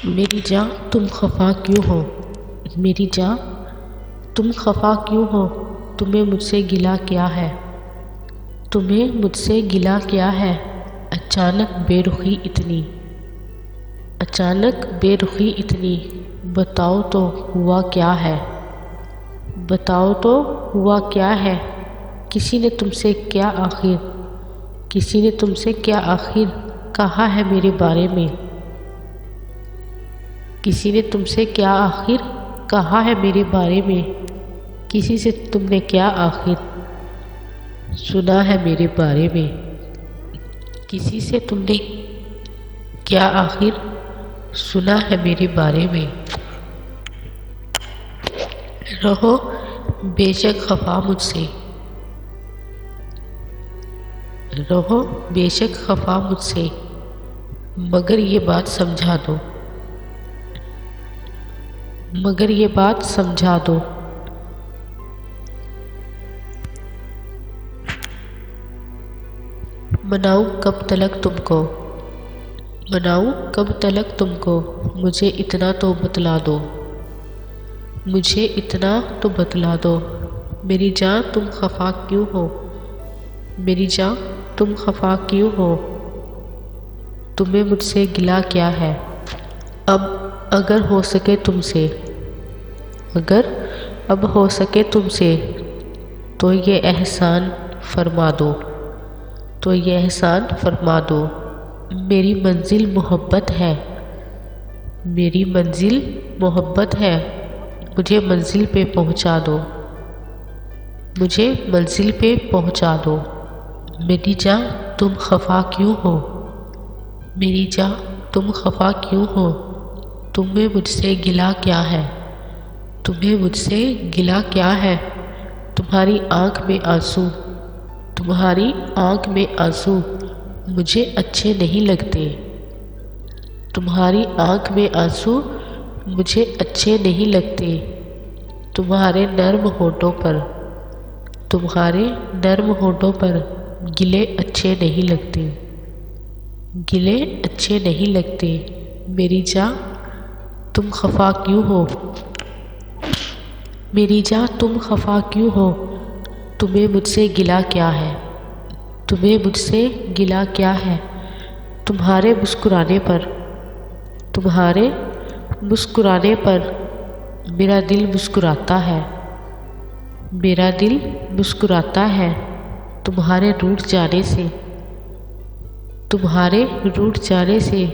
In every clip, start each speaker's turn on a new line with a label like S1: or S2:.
S1: میری جاں تم خفا کیوں ہو؟ میری جاں تم خفا کیوں ہو؟ تمہیں مجھ سے گلہ کیا ہے؟ تمہیں مجھ سے گلہ کیا ہے؟ اچانک بے رخی اتنی، اچانک بے رخی اتنی، بتاؤ تو ہوا کیا ہے؟ بتاؤ تو ہوا کیا ہے؟ کسی نے تم سے کیا آخر، کسی نے تم سے کیا آخر کہا ہے میرے بارے میں؟ کسی نے تم سے کیا آخر کہا ہے میرے بارے میں؟ کسی سے تم نے کیا آخر سنا ہے میرے بارے میں؟ کسی سے تم نے کیا آخر سنا ہے میرے بارے میں؟ رہو بے شک خفا مجھ سے، رہو بے شک خفا مجھ سے، مگر یہ بات سمجھا دو، مگر یہ بات سمجھا دو۔ مناؤں کب تلک تم کو، مناؤں کب تلک تم کو، مجھے اتنا تو بتلا دو، مجھے اتنا تو بتلا دو۔ میری جاں تم خفا کیوں ہو؟ میری جاں تم خفا کیوں ہو؟ تمہیں مجھ سے گلہ کیا ہے؟ اب اگر ہو سکے تم سے، اگر اب ہو سکے تم سے، تو یہ احسان فرما دو، تو یہ احسان فرما دو۔ میری منزل محبت ہے، میری منزل محبت ہے، مجھے منزل پہ پہنچا دو، مجھے منزل پہ پہنچا دو۔ میری جاں تم خفا کیوں ہو؟ میری جاں تم خفا کیوں ہو؟ تمہیں مجھ سے گلہ کیا ہے؟ تمہیں مجھ سے گلہ کیا ہے؟ تمہاری آنکھ میں آنسو، تمہاری آنکھ میں آنسو مجھے اچھے نہیں لگتے، تمہاری آنکھ میں آنسو مجھے اچھے نہیں لگتے۔ تمہارے نرم ہونٹوں پر، تمہارے نرم ہونٹوں پر گلے اچھے نہیں لگتے، گلے اچھے نہیں لگتے۔ میری جاں تم خفا کیوں ہو؟ میری جاں تم خفا کیوں ہو؟ تمہیں مجھ سے گلہ کیا ہے؟ تمہیں مجھ سے گلہ کیا ہے؟ تمہارے مسکرانے پر، تمہارے مسکرانے پر میرا دل مسکراتا ہے، میرا دل مسکراتا ہے۔ تمہارے روٹھ جانے سے، تمہارے روٹھ جانے سے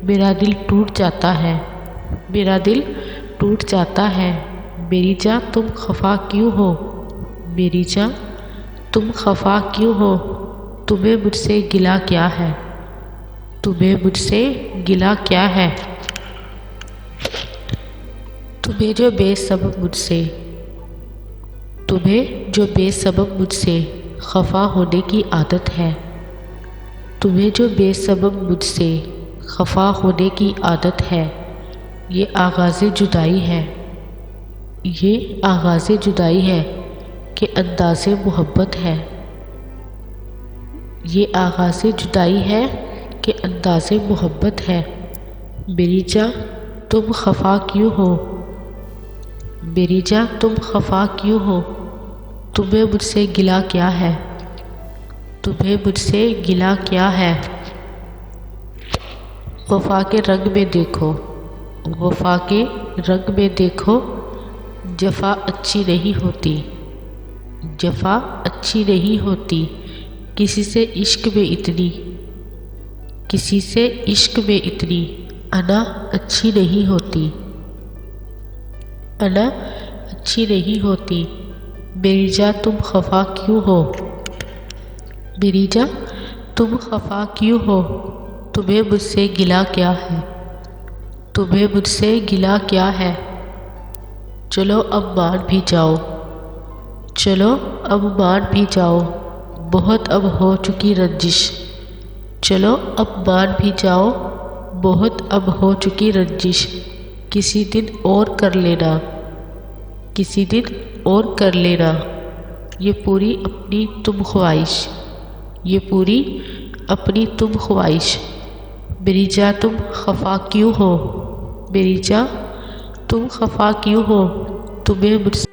S1: میرا دل ٹوٹ جاتا ہے، میرا دل ٹوٹ جاتا ہے۔ میری جاں تم خفا کیوں ہو؟ میری جاں تم خفا کیوں ہو؟ تمہیں مجھ سے گلہ کیا ہے؟ تمہیں مجھ سے گلہ کیا ہے؟ تمہیں جو بے سبب مجھ سے، تمہیں جو بے سبب مجھ سے خفا ہونے کی عادت ہے، تمہیں جو بے سبب مجھ سے خفا ہونے کی عادت ہے، یہ آغاز جدائی ہے، یہ آغاز جدائی ہے کہ انداز محبت ہے، یہ آغاز جدائی ہے کہ انداز محبت ہے۔ میری جاں تم خفا کیوں ہو؟ میری جاں تم خفا کیوں ہو؟ تمہیں مجھ سے گلہ کیا ہے؟ تمہیں مجھ سے گلہ کیا ہے؟ وفا کے رنگ میں دیکھو، وفا کے رنگ میں دیکھو، جفا اچھی نہیں ہوتی، جفا اچھی نہیں ہوتی۔ کسی سے عشق میں اتنی، کسی سے عشق میں اتنی انا اچھی نہیں ہوتی، انا اچھی نہیں ہوتی۔ میری جاں تم خفا کیوں ہو؟ میری جاں تم خفا کیوں ہو؟ تمہیں مجھ سے گلہ کیا ہے؟ تمہیں مجھ سے گلہ کیا ہے؟ چلو اب مان بھی جاؤ، چلو اب مان بھی جاؤ، بہت اب ہو چکی رنجش، چلو اب مان بھی جاؤ، بہت اب ہو چکی رنجش۔ کسی دن اور کر لینا، کسی دن اور کر لینا، یہ پوری اپنی تم خواہش، یہ پوری اپنی تم خواہش۔ میری جاں تم خفا کیوں ہو؟ میری جاں تم خفا کیوں ہو؟ تمہیں مجھ